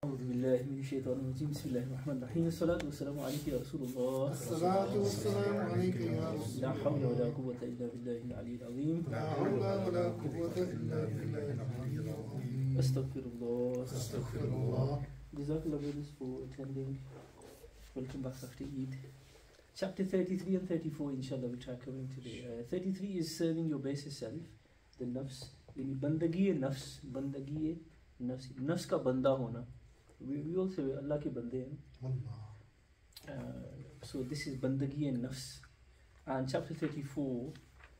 أعوذ بالله من الشيطان الرجيم بسم الله الرحمن الرحيم الصلاة والسلام عليك يا رسول الله الصلاة والسلام عليك يا رسول لا الله حول ولا قوة إلا بالله العلي العظيم لا حول ولا قوة إلا بالله العلي العظيم أستغفر الله أستغفر الله. Jazakallah brothers for attending. Welcome back after Eid. Chapter 33 and 34 inshallah we try covering today. 33 is serving your basis self, the nafs. Bandagi nafs, bandagi nafs, nafs ka banda hona. We all say Allah ke bande hain. So this is bandagi and nafs. And chapter 34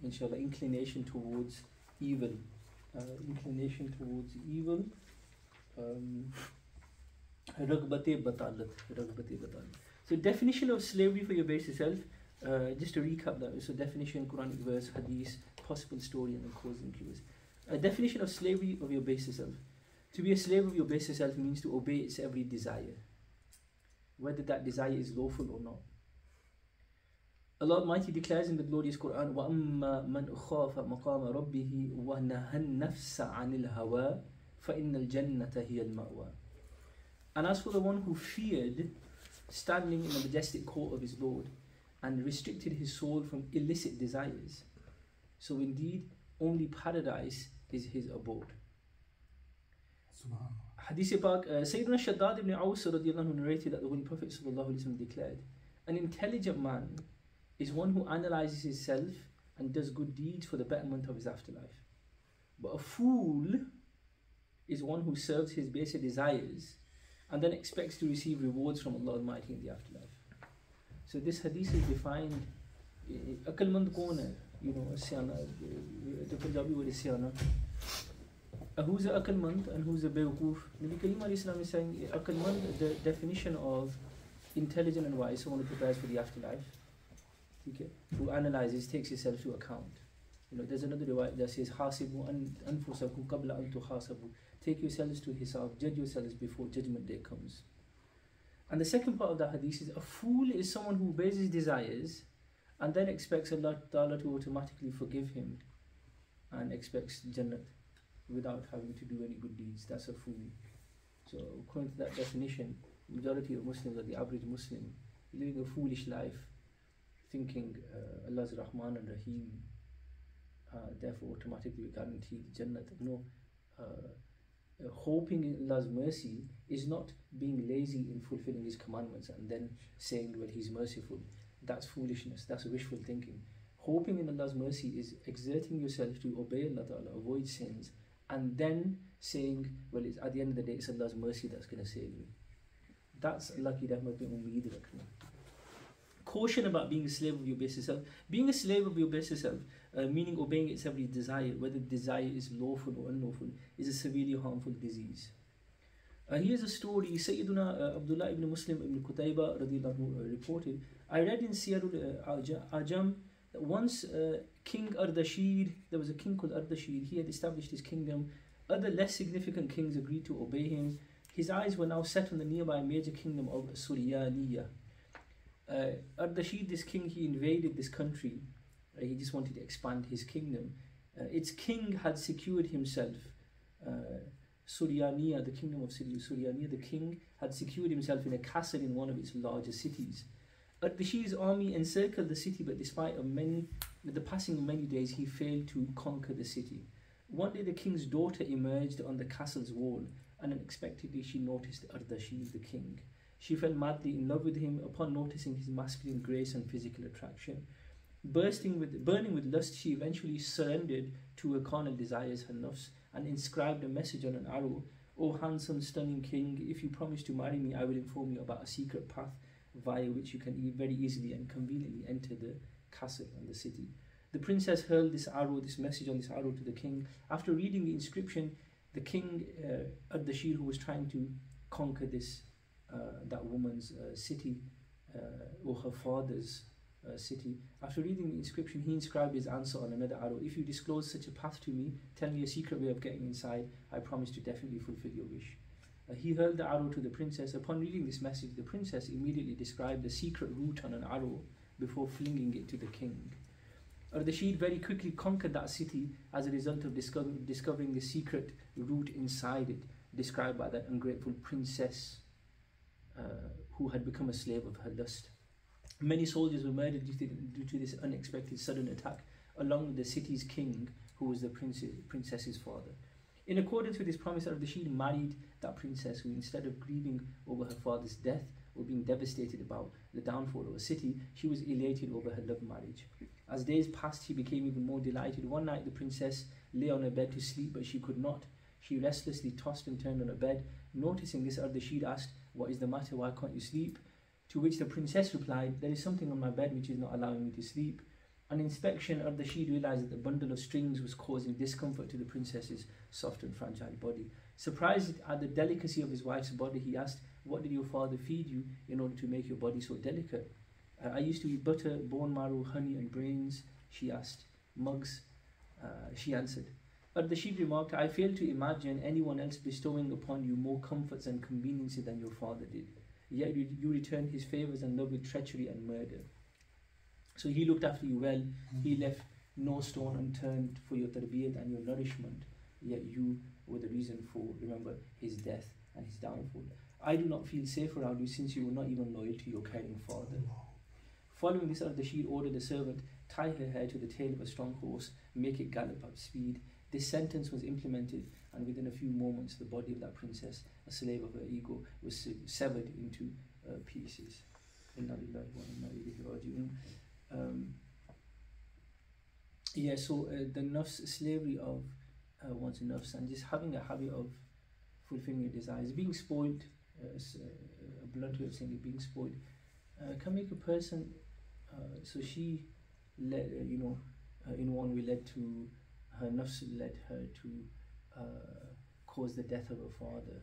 inshallah, inclination towards evil. Inclination towards evil. Ragbate batalat. So definition of slavery for your basis self, just to recap that, so definition, Quranic verse, hadith, possible story and then causing clues. A definition of slavery of your basis self. To be a slave of your basis self means to obey its every desire, whether that desire is lawful or not. Allah Almighty declares in the glorious Quran, وَأَمَّا مَنْ أُخَافَ مَقَامَ رَبِّهِ وَنَهَى النَّفْسَ عَنِ الْهَوَىٰ فَإِنَّ الْجَنَّةَ هِيَ الْمَأْوَىٰ. And as for the one who feared standing in the majestic court of his Lord and restricted his soul from illicit desires, so indeed only paradise is his abode. Hadith Pak, Sayyidina Shaddad ibn Aus radiallahu anhu narrated that the Holy Prophet sallallahu alaihi wasallam declared, an intelligent man is one who analyzes himself and does good deeds for the betterment of his afterlife. But a fool is one who serves his basic desires and then expects to receive rewards from Allah Almighty in the afterlife. So this hadith is defined, Aqlmand kaun hai? You know, the Punjabi word is Siyana. Who's a Aqlmand and who's a Bewqoof? Nabi Kareem alayhi salam is saying, Aqlmand, the definition of intelligent and wise, someone who prepares for the afterlife, okay, who analyzes, takes himself to account. You know, there's another riwayat that says, Hasibu anfusakum qabla an tuhasabu. Take yourselves to hisab, judge yourselves before judgment day comes. And the second part of that hadith is, a fool is someone who obeys his desires and then expects Allah Ta'ala to automatically forgive him and expects Jannat without having to do any good deeds. That's a fool. So according to that definition, majority of Muslims, or the average Muslim, living a foolish life, thinking Allah's Rahman and Rahim, therefore automatically guaranteed Jannat. No, hoping in Allah's mercy is not being lazy in fulfilling His commandments and then saying, well, He's merciful. That's foolishness, that's wishful thinking. Hoping in Allah's mercy is exerting yourself to obey Allah Ta'ala, avoid sins, and then saying, well, it's, at the end of the day, it's Allah's mercy that's going to save me. That's Allah ki rahmat mein umeed rakhna. Caution about being a slave of your basis self. Being a slave of your basis self, meaning obeying its every desire, whether the desire is lawful or unlawful, is a severely harmful disease. Here's a story Sayyiduna Abdullah ibn Muslim ibn Qutayba radiallahu anhu reported. I read in Siyarul Ajam that once King Ardashir, there was a king called Ardashir, he had established his kingdom. Other less significant kings agreed to obey him. His eyes were now set on the nearby major kingdom of Suryaniya. Ardashir, this king, he invaded this country. He just wanted to expand his kingdom. Its king had secured himself. Suryaniya, the kingdom of Suryaniya, the king had secured himself in a castle in one of its larger cities. Ardashir's army encircled the city, but despite the passing of many days, he failed to conquer the city. One day the king's daughter emerged on the castle's wall, and unexpectedly she noticed Ardashir, the king. She fell madly in love with him upon noticing his masculine grace and physical attraction. Burning with lust, she eventually surrendered to her carnal desires, her nafs, and inscribed a message on an arrow. O handsome, stunning king, if you promise to marry me, I will inform you about a secret path via which you can very easily and conveniently enter the castle and the city. The princess hurled this message on this arrow to the king. After reading the inscription, the king, Ardashir, who was trying to conquer that woman's city, or her father's city, after reading the inscription, he inscribed his answer on another arrow. If you disclose such a path to me, tell me a secret way of getting inside, I promise to definitely fulfill your wish. He hurled the arrow to the princess. Upon reading this message, the princess immediately described the secret route on an arrow before flinging it to the king. Ardashir very quickly conquered that city as a result of discovering the secret route inside it. described by that ungrateful princess who had become a slave of her lust. Many soldiers were murdered due to this unexpected sudden attack, along with the city's king, who was the princess's father. In accordance with his promise, Ardashir married that princess, who, instead of grieving over her father's death or being devastated about the downfall of a city, she was elated over her love marriage. As days passed, he became even more delighted. One night the princess lay on her bed to sleep, but she could not. She restlessly tossed and turned on her bed. Noticing this, Ardashir asked, "What is the matter? Why can't you sleep?" To which the princess replied, "There is something on my bed which is not allowing me to sleep." On inspection, Ardashir realized that the bundle of strings was causing discomfort to the princess's soft and fragile body. Surprised at the delicacy of his wife's body, he asked, "What did your father feed you in order to make your body so delicate?" "I used to eat butter, bone marrow, honey and brains," she asked. "Mugs," she answered. Ardashir remarked, "I fail to imagine anyone else bestowing upon you more comforts and conveniences than your father did. Yet you returned his favours and love with treachery and murder. So he looked after you well, he left no stone unturned for your tarbiyat and your nourishment, yet you were the reason for, remember, his death and his downfall. I do not feel safe around you since you were not even loyal to your caring father." Following this, Ardashir ordered a servant, "Tie her hair to the tail of a strong horse, make it gallop up speed." This sentence was implemented, and within a few moments the body of that princess, a slave of her ego, was severed into pieces. Inna lillahi wa inna ilayhi raji'un. The nafs, slavery of one's nafs, and just having a habit of fulfilling your desires, being spoiled, a blunt way of saying it, being spoiled, can make a person, so she led, in one way led to, her nafs led her to cause the death of her father.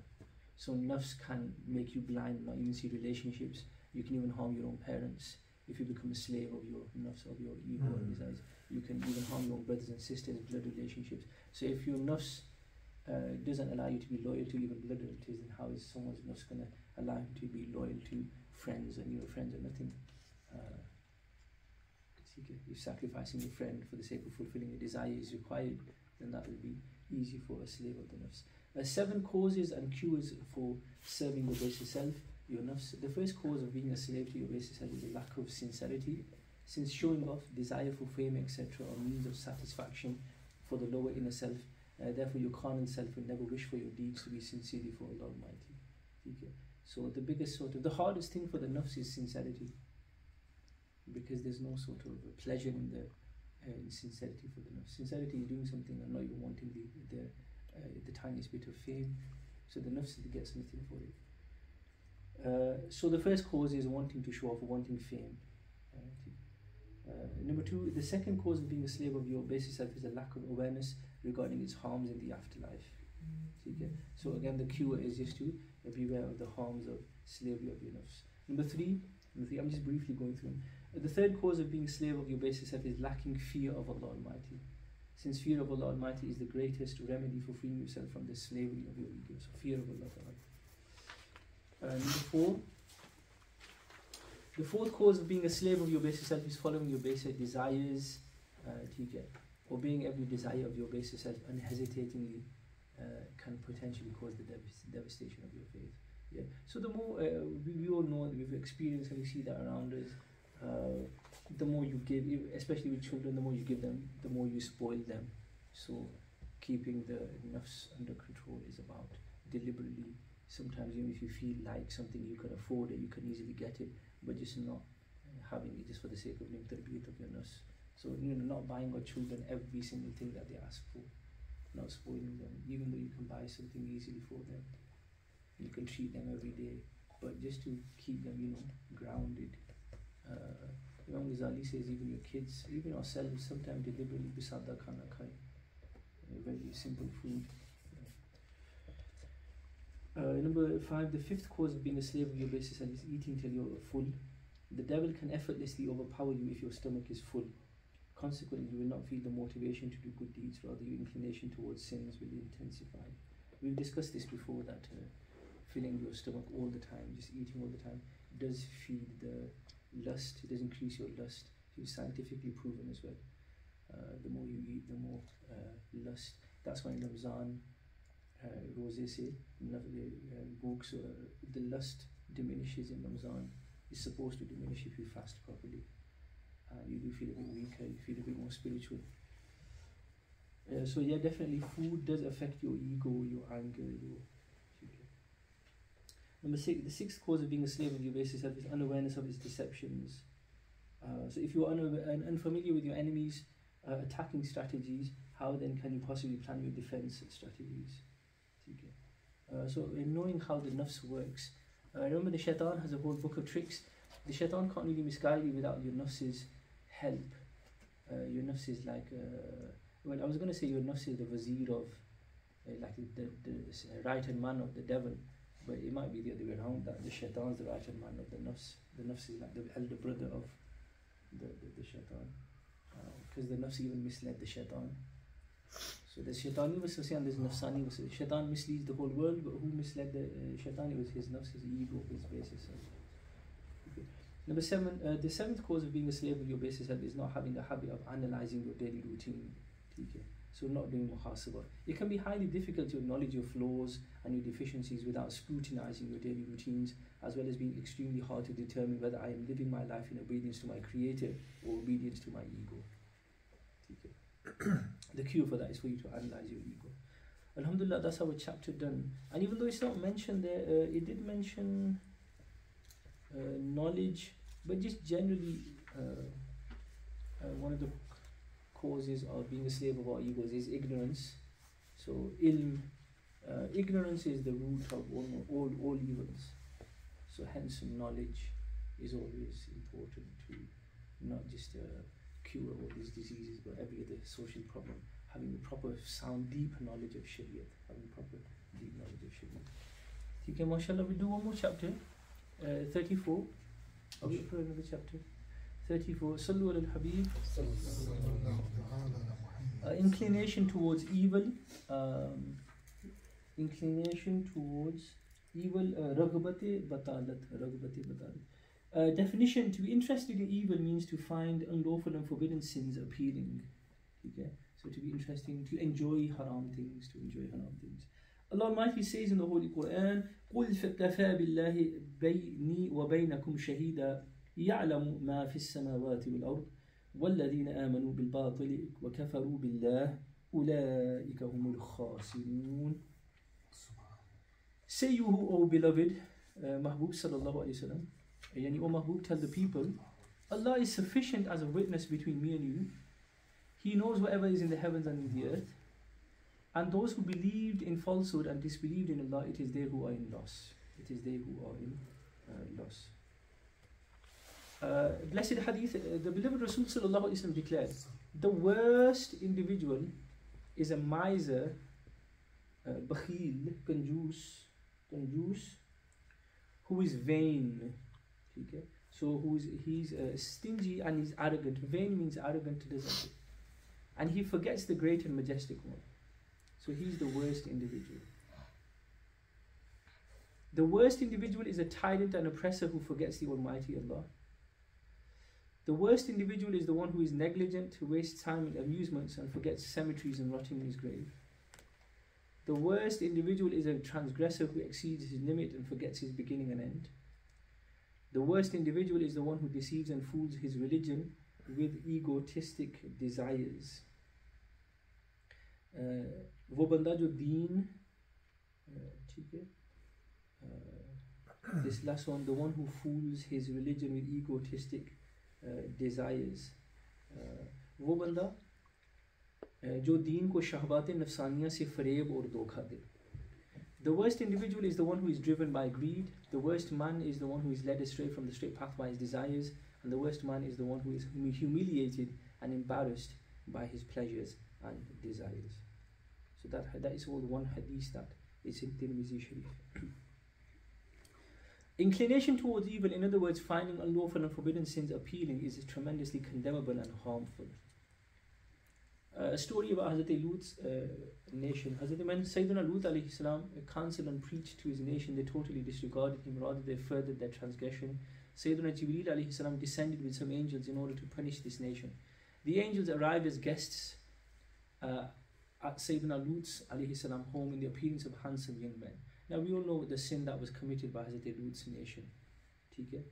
So nafs can make you blind, not even see relationships. You can even harm your own parents. If you become a slave of your nafs, of your ego and desires, you can even harm your own brothers and sisters, blood relationships. So if your nafs doesn't allow you to be loyal to even blood relatives, then how is someone's nafs going to allow him to be loyal to friends? And friends are nothing. If sacrificing your friend for the sake of fulfilling a desire is required, then that will be easy for a slave of the nafs. 7 causes and cures for serving your basic self, your nafs. The first cause of being a slave to your basic self is a lack of sincerity. Since showing off, desire for fame, etc., are means of satisfaction for the lower inner self, therefore your carnal self will never wish for your deeds to be sincerely for Allah Almighty. Okay. So the hardest thing for the nafs is sincerity, because there's no sort of pleasure in sincerity for the nafs. Sincerity is doing something and not even wanting the tiniest bit of fame, so the nafs gets nothing for it. So the first cause is wanting to show off, wanting fame. Number 2, the second cause of being a slave of your basic self is a lack of awareness regarding its harms in the afterlife. Okay? So again, the cure is just to beware of the harms of slavery of your nafs. Number 3, I'm just briefly going through them. The third cause of being a slave of your basic self is lacking fear of Allah Almighty. Since fear of Allah Almighty is the greatest remedy for freeing yourself from the slavery of your ego. So fear of Allah Almighty. Number 4, the fourth cause of being a slave of your basic self is following your basic desires, obeying every desire of your basic self unhesitatingly can potentially cause the devastation of your faith. Yeah. So the more we all know, we've experienced and we see that around us, the more you give, especially with children, the more you give them, the more you spoil them. So keeping the nafs under control is about deliberately, sometimes even if you feel like something you can afford it, you can easily get it, but just not having it just for the sake of doing tarbiyat of your nafs. So not buying our children every single thing that they ask for, not spoiling them, even though you can buy something easily for them. You can treat them every day, but just to keep them, grounded. Imam Ghazali says even your kids, even ourselves, sometimes deliberately bisada khana khai, very simple food. Number 5, the fifth cause of being a slave of your basic self is eating till you're full. The devil can effortlessly overpower you if your stomach is full. Consequently, you will not feel the motivation to do good deeds, rather your inclination towards sins will intensify. We've discussed this before, that filling your stomach all the time, just eating all the time, does feed the lust, it does increase your lust. It's scientifically proven as well. The more you eat, the more lust. That's why in Ramzan, रोज़े से भूख से the lust diminishes in Ramadan. It's supposed to diminish if you fast properly. You do feel a bit weaker, you feel a bit more spiritual. So yeah, definitely food does affect your ego, your anger, your... Number 6, the sixth cause of being a slave of your base self is unawareness of its deceptions. So if you're unfamiliar with your enemy's attacking strategies, how then can you possibly plan your defense strategies? So in knowing how the nafs works, remember the shaitan has a whole book of tricks. The shaitan can't really misguide you without your nafs's help. Your nafs is like, well, I was going to say your nafs is the wazir of, like the right hand man of the devil, but it might be the other way around, that the shaitan is the right hand man of the nafs. The nafs is like the elder brother of the shaitan, because the nafs even misled the shaitan. So there's shaitani waswasa and there's nafsani waswasa. Shaitan misleads the whole world, but who misled the shaitan? It was his nafs, his ego, his basis. Okay. Number 7, the seventh cause of being a slave of your basis is not having a habit of analyzing your daily routine. Okay. So not doing muhasabah. It can be highly difficult to acknowledge your flaws and your deficiencies without scrutinizing your daily routines, as well as being extremely hard to determine whether I am living my life in obedience to my creator or obedience to my ego. Okay. The cure for that is for you to analyze your ego. Alhamdulillah, that's our chapter done. And even though it's not mentioned there, it did mention knowledge, but just generally one of the causes of being a slave of our egos is ignorance. So ignorance is the root of all evils. So hence knowledge is always important to not just cure all these diseases, but every other social problem. Having the proper sound, deep knowledge of Shariat. Having proper deep knowledge of Shariat. Okay, mashallah, we do one more chapter. 34. I'll wait for another chapter. 34. Sallu ala al-Habib. Inclination towards evil. Inclination towards evil. Raghbati batalat. Definition: to be interested in evil means to find unlawful and forbidden sins appealing. Okay? So to be interesting, to enjoy haram things, Allah Almighty says in the Holy Quran, قُلْ فَكَفَى بِاللَّهِ بَيْنِي وَبَيْنَكُمْ شَهِيدًا يَعْلَمُ مَا فِي السَّمَاوَاتِ وَالْأَرْضِ وَالَّذِينَ آمَنُوا بِالْبَاطِلِ وَكَفَرُوا بِاللَّهِ أُولَٰئِكَ هُمُ الْخَاسِرُونَ. Say you, O beloved Mahbub sallallahu alayhi wa sallam, Yani, O Mahbub, tell the people, Allah is sufficient as a witness between me and you. He knows whatever is in the heavens and in the earth. And those who believed in falsehood and disbelieved in Allah, it is they who are in loss. It is they who are in loss. Blessed hadith, the beloved Rasul sallallahu alayhi wa sallam declared, the worst individual is a miser, bakhil, kanjus, who is vain. Okay? So he's stingy and he's arrogant. Vain means arrogant, doesn't it? And he forgets the great and majestic one. So he's the worst individual. The worst individual is a tyrant and oppressor who forgets the Almighty Allah. The worst individual is the one who is negligent, who wastes time in amusements and forgets cemeteries and rotting in his grave. The worst individual is a transgressor who exceeds his limit and forgets his beginning and end. The worst individual is the one who deceives and fools his religion with egotistic desires. वो बंदा जो दीन, ठीक है, this last one, the one who fools his religion with egotistic desires. वो बंदा जो दीन को शहवात नफसानिया से फरेब और धोखा दे. The worst individual is the one who is driven by greed. The worst man is the one who is led astray from the straight path by his desires. And the worst man is the one who is humiliated and embarrassed by his pleasures and desires. So that is all one hadith that is in Tirmizi Sharif. Inclination towards evil, in other words, finding unlawful and forbidden sins appealing, is tremendously condemnable and harmful. A story about Hazrat Lut's nation. Sayyidina Lut alayhi salam counseled and preached to his nation. They totally disregarded him, rather they furthered their transgression. Sayyidina Jibreel alayhi salam descended with some angels in order to punish this nation. The angels arrived as guests at Sayyidina Lut's alayhi salam home in the appearance of handsome young men. Now we all know the sin that was committed by Hazrat Lut's nation. Okay?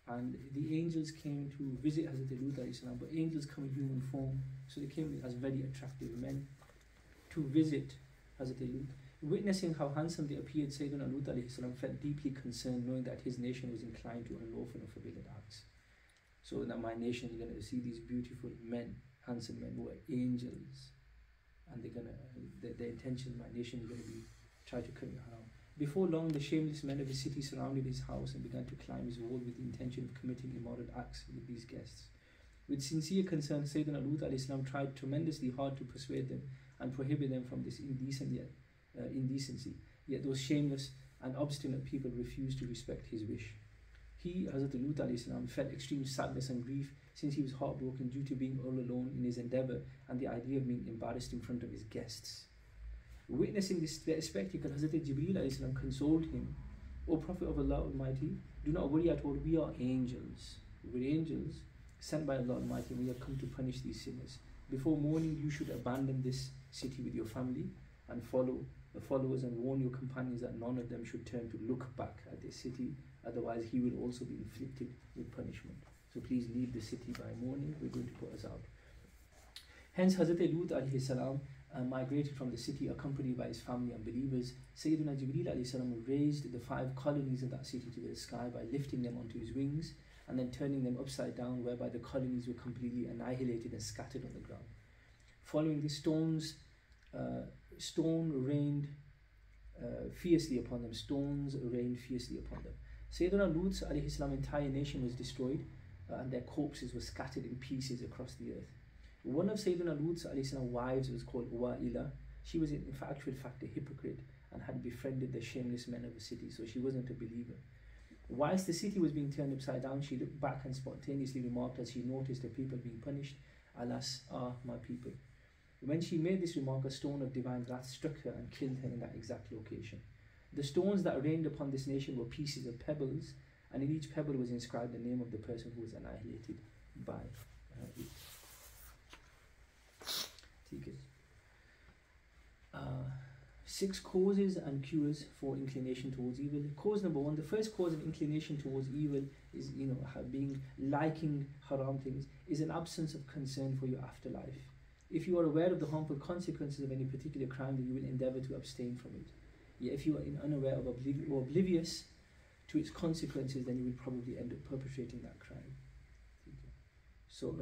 And the angels came to visit Hazrat Lut alayhi salam, but angels come in human form, so they came as very attractive men to visit Hazrat Lut. Witnessing how handsome they appeared, Sayyidina Lut alayhi salam felt deeply concerned, knowing that his nation was inclined to unlawful and forbidden acts. So in my nation, you're going to see these beautiful men, handsome men who are angels, and they're going to, their intention in my nation is going to be try to commit haram. Before long, the shameless men of the city surrounded his house and began to climb his wall with the intention of committing immoral acts with these guests. With sincere concern, Sayyidina Lut alayhi salam tried tremendously hard to persuade them and prohibit them from this indecency. Yet those shameless and obstinate people refused to respect his wish. He, Hazrat Lut alayhi salam, felt extreme sadness and grief since he was heartbroken due to being all alone in his endeavour and the idea of being embarrassed in front of his guests. Witnessing this spectacle, Hazrat Jibreel alayhi salam consoled him, "O Prophet of Allah Almighty, do not worry at all, we are angels. We're angels sent by Allah Almighty, and we have come to punish these sinners. Before morning you should abandon this city with your family and follow the followers and warn your companions that none of them should turn to look back at this city, otherwise he will also be inflicted with punishment. So please leave the city by morning, we're going to put us out." Hence Hazrat Lut alayhi salam migrated from the city accompanied by his family and believers. Sayyidina Jibreel alayhi salam raised the 5 colonies of that city to the sky by lifting them onto his wings and then turning them upside down, whereby the colonies were completely annihilated and scattered on the ground. Following the stone rained fiercely upon them. Stones rained fiercely upon them. Sayyidina Lut's alayhi salam entire nation was destroyed and their corpses were scattered in pieces across the earth. One of Sayyidina Lut's alayhi salam wives was called Wa'ila. She was in actual fact a hypocrite and had befriended the shameless men of the city, so she wasn't a believer. Whilst the city was being turned upside down, she looked back and spontaneously remarked as she noticed the people being punished, "Alas, my people." When she made this remark, a stone of divine wrath struck her and killed her in that exact location. The stones that rained upon this nation were pieces of pebbles, and in each pebble was inscribed the name of the person who was annihilated by it. 6 causes and cures for inclination towards evil. Cause number 1, the first cause of inclination towards evil is, liking haram things, is an absence of concern for your afterlife. If you are aware of the harmful consequences of any particular crime, then you will endeavour to abstain from it. Yet if you are unaware of or oblivious to its consequences, then you will probably end up perpetrating that crime. So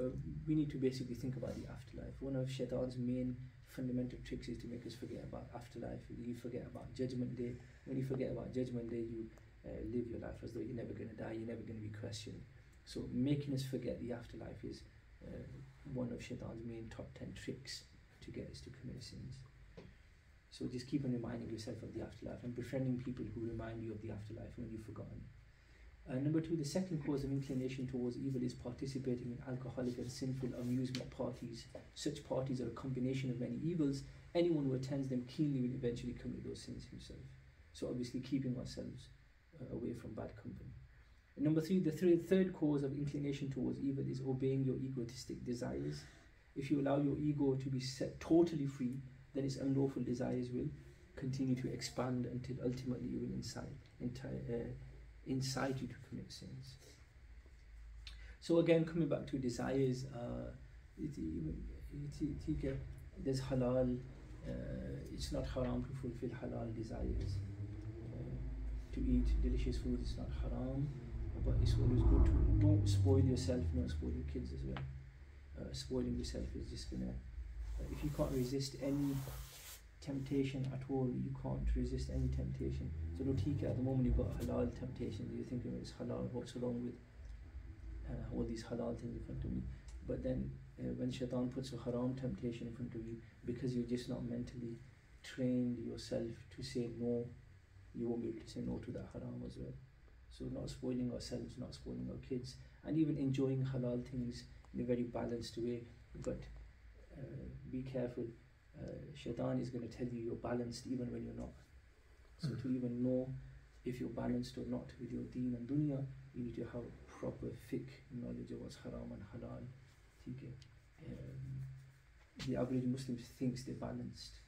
we need to basically think about the afterlife. One of Shaitan's main fundamental tricks is to make us forget about afterlife. You forget about Judgment Day. When you forget about Judgment Day, you live your life as though you're never going to die, you're never going to be questioned. So making us forget the afterlife is one of Shaitan's main top 10 tricks to get us to commit sins. So just keep on reminding yourself of the afterlife and befriending people who remind you of the afterlife when you've forgotten. Number 2, the second cause of inclination towards evil is participating in alcoholic and sinful amusement parties. Such parties are a combination of many evils. Anyone who attends them keenly will eventually commit those sins himself. So obviously keeping ourselves away from bad company. And number 3, the third cause of inclination towards evil is obeying your egotistic desires. If you allow your ego to be set totally free, then its unlawful desires will continue to expand until ultimately it will incite you to commit sins. So again, coming back to desires, there's halal, it's not haram to fulfill halal desires. To eat delicious food is not haram, but it's always good to don't spoil yourself, not spoil your kids as well. Spoiling yourself is just gonna, if you can't resist any temptation at all, you can't resist any temptation. So Lutika, at the moment you've got halal temptations, you're thinking it's halal, what's wrong with all these halal things in front of me? But then when Shaitan puts a haram temptation in front of you, because you're just not mentally trained yourself to say no, you won't be able to say no to that haram as well. So not spoiling ourselves, not spoiling our kids, and even enjoying halal things in a very balanced way. But be careful, Shaitan is going to tell you you're balanced even when you're not. So to even know if you're balanced or not with your deen and dunya, you need to have proper fiqh knowledge of what's haram and halal. the average Muslim thinks they're balanced.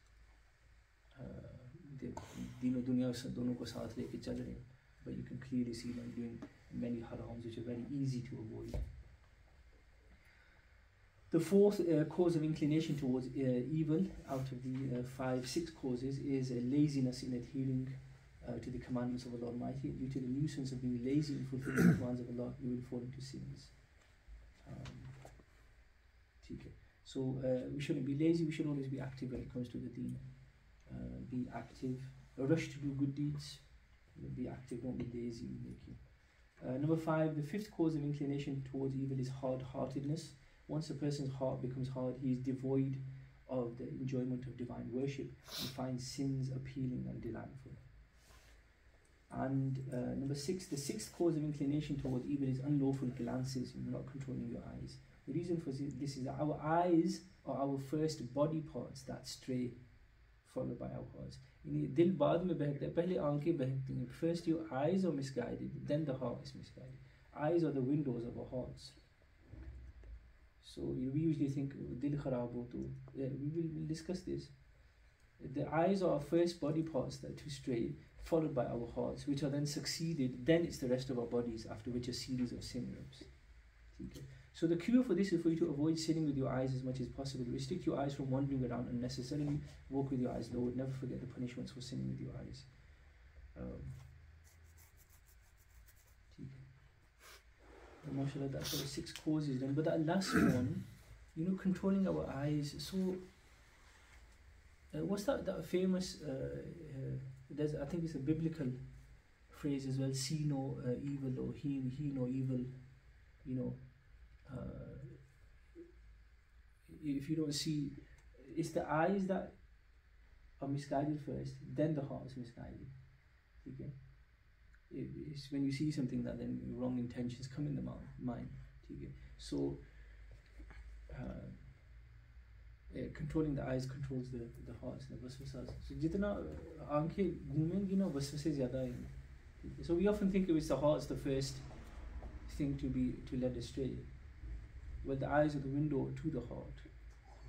Dino dunya dono ko saath leke chal rahe, but you can clearly see them doing many harams which are very easy to avoid. The fourth cause of inclination towards evil out of the 6 causes is laziness in adhering to the commandments of Allah Almighty. Due to the nuisance of being lazy in fulfilling the commands of Allah, you will fall into sins. So we shouldn't be lazy, we should always be active when it comes to the deen. Be active, rush to do good deeds, be active, don't be lazy. Number 5, the 5th cause of inclination towards evil is hard-heartedness. Once a person's heart becomes hard, he is devoid of the enjoyment of divine worship and finds sins appealing and delightful. And number 6, the 6th cause of inclination towards evil is unlawful glances. You're not controlling your eyes. The reason for this is that our eyes are our first body parts that stray, followed by our hearts. Dil baad mein behkta hai, pehle aankhein behkti hain. First your eyes are misguided, then the heart is misguided. Eyes are the windows of our hearts. So we usually think dil kharab ho to. We will discuss this. The eyes are our first body parts that to stray, followed by our hearts, which are then succeeded. Then it's the rest of our bodies, after which a series of sin rubs. Okay. So the cure for this is for you to avoid sinning with your eyes as much as possible. Restrict your eyes from wandering around unnecessarily. Walk with your eyes lowered. Never forget the punishments for sinning with your eyes. MashaAllah, that's sort of 6 causes then. But that last one, controlling our eyes. So, what's that famous? I think it's a biblical phrase as well. See no evil, or he no evil. If you don't see, it's the eyes that are misguided first, then the heart is misguided. Okay? It's when you see something that then wrong intentions come in the mind. Okay? So controlling the eyes controls the hearts and the waswasas. So jitna aankhein ghoomengi na waswase zyada aayenge. So we often think it was the heart's the first thing to lead astray. Well, the eyes are the window to the heart.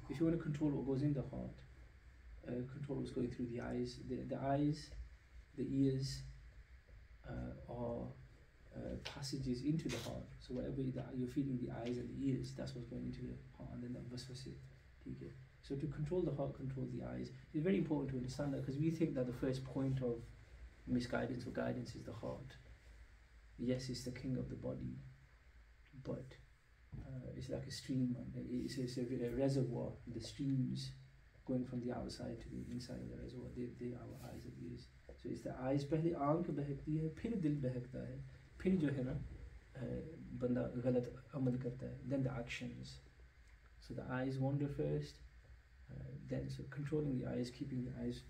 If you want to control what goes in the heart, control what's going through the eyes. The eyes, the ears are passages into the heart. So whatever you're feeding the eyes and the ears, that's what's going into the heart, and then that waswasa. So to control the heart, control the eyes. It's very important to understand that, because we think that the first point of misguidance or guidance is the heart. Yes, it's the king of the body, but it's like a stream. It's a reservoir. The streams going from the outside to the inside of the reservoir, they are our eyes and ears. So it's the eyes. पहले आँख बहकती है, फिर दिल बहकता है, फिर जो है ना बंदा गलत अमल करता है. Then the actions. So the eyes wander first. Then so controlling the eyes, keeping the eyes,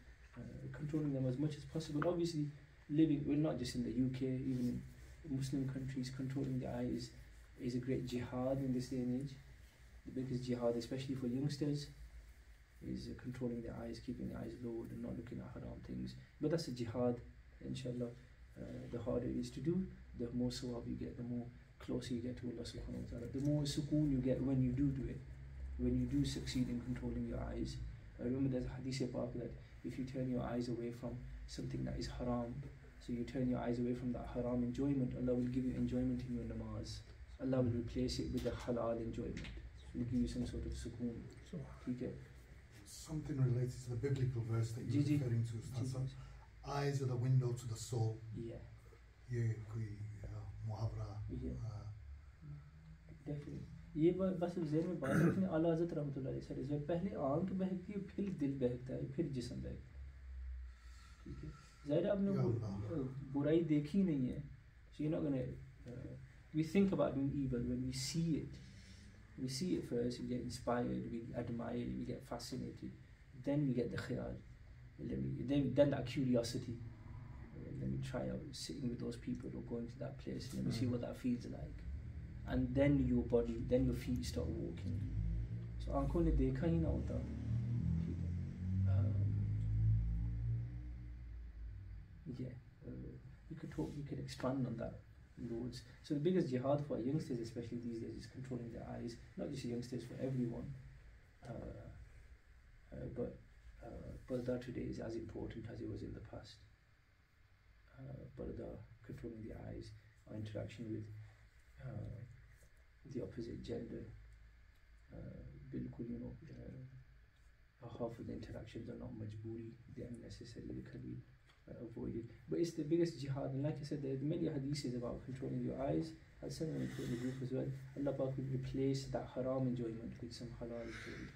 controlling them as much as possible. Obviously, we're not just in the UK, even in Muslim countries, controlling the eyes is a great jihad in this day and age. The biggest jihad, especially for youngsters, is controlling the eyes, keeping the eyes lowered and not looking at haram things. But that's a jihad, inshallah. The harder it is to do, the more sawab you get, the more closer you get to Allah subhanahu wa ta'ala. The more sukoon you get when you do it, when you do succeed in controlling your eyes. I remember there's a hadith part that if you turn your eyes away from something that is haram, so you turn your eyes away from that haram enjoyment, Allah will give you enjoyment in your namaz. Allah will replace it with the halal enjoyment. He will give you some sort of sukoon. Okay. Something related to the biblical verse that you're referring to, Ustaz. Eyes are the window to the soul. Yeah. Definitely. ये बस ज़हन में बात रखनी आला हज़रत रहमतुल्लाह अलैहि सर पहले आँख बहकती है फिर दिल बहकता है फिर जिस्म बहकता है. ठीक है. ज़ाहिर आपने बुराई देखी नहीं है. So you're not gonna. We think about doing evil when we see it. We see it first, we get inspired, we admire it, we get fascinated. Then we get the khayal. Then that curiosity. Let me try out sitting with those people or going to that place. Let me see what that feels like. And then your body, then your feet start walking. So aankhon ne dekha hi na hota. We could expand on that loads. So the biggest jihad for youngsters, especially these days, is controlling their eyes. Not just youngsters, for everyone. but parda today is as important as it was in the past. Parda, controlling the eyes, our interaction with the opposite gender, bilkul, half of the interactions are not majboori, they are necessary, they can be avoided. But it's the biggest jihad, and like I said, there are many hadiths about controlling your eyes. I'll send them in the group as well. Allah Pak will replace that haram enjoyment with some halal enjoyment.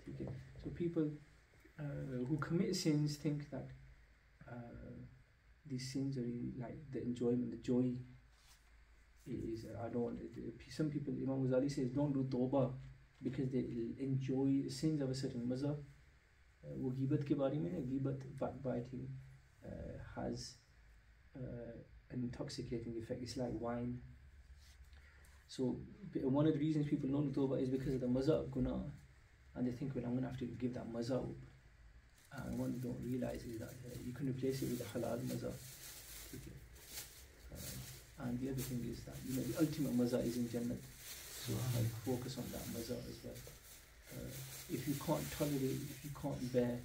Okay? So people who commit sins think that these sins are really like the enjoyment, the joy is, I don't want, some people, Imam Ghazali says, don't do tawbah because they enjoy sins of a certain maza. वो गीबत के बारे में ना, गीबत, backbiting has an intoxicating effect. It's like wine. So one of the reasons people don't do tawbah is because of the maza of guna, and they think, well, I'm going to have to give that maza up. And what they don't realize is that you can replace it with a halal maza. Okay. And the other thing is that the ultimate maza is in Jannah. So like focus on that maza as well. If you can't tolerate, if you can't bear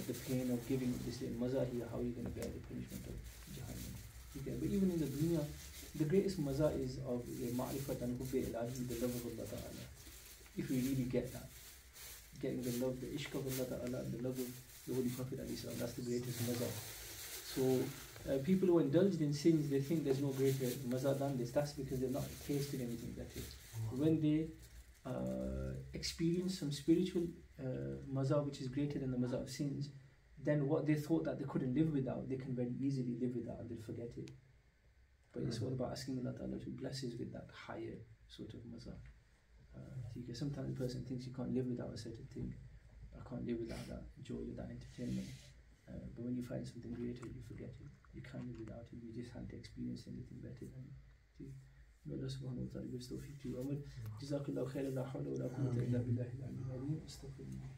the pain of giving this maza here, how are you going to bear the punishment of Jahannam? Okay. But even in the dunya, the greatest maza is of ma'rifat and hubbi ilahi, the love of Allah Ta'ala. If we really get that, getting the love, the ishq of Allah Ta'ala, the love of the Holy Prophet ﷺ, that's the greatest maza. So people who indulged in sins, they think there's no greater maza than this. That's because they've not tasted anything better. When they experience some spiritual maza which is greater than the maza of sins, then what they thought that they couldn't live without, they can very easily live without and they'll forget it. But it's all about asking Allah Ta'ala to bless us with that higher sort of maza. Sometimes a person thinks you can't live without a certain thing. I can't live without that joy or that entertainment. But when you find something greater, you forget it. You can't live without it. You just have to experience anything better than it. May Allah subhanahu wa ta'ala gives tawfiq to you. Jazakallahu khairan, la hawla wa la quwwata illa billahi al-ali al-azim. Astaghfirullah.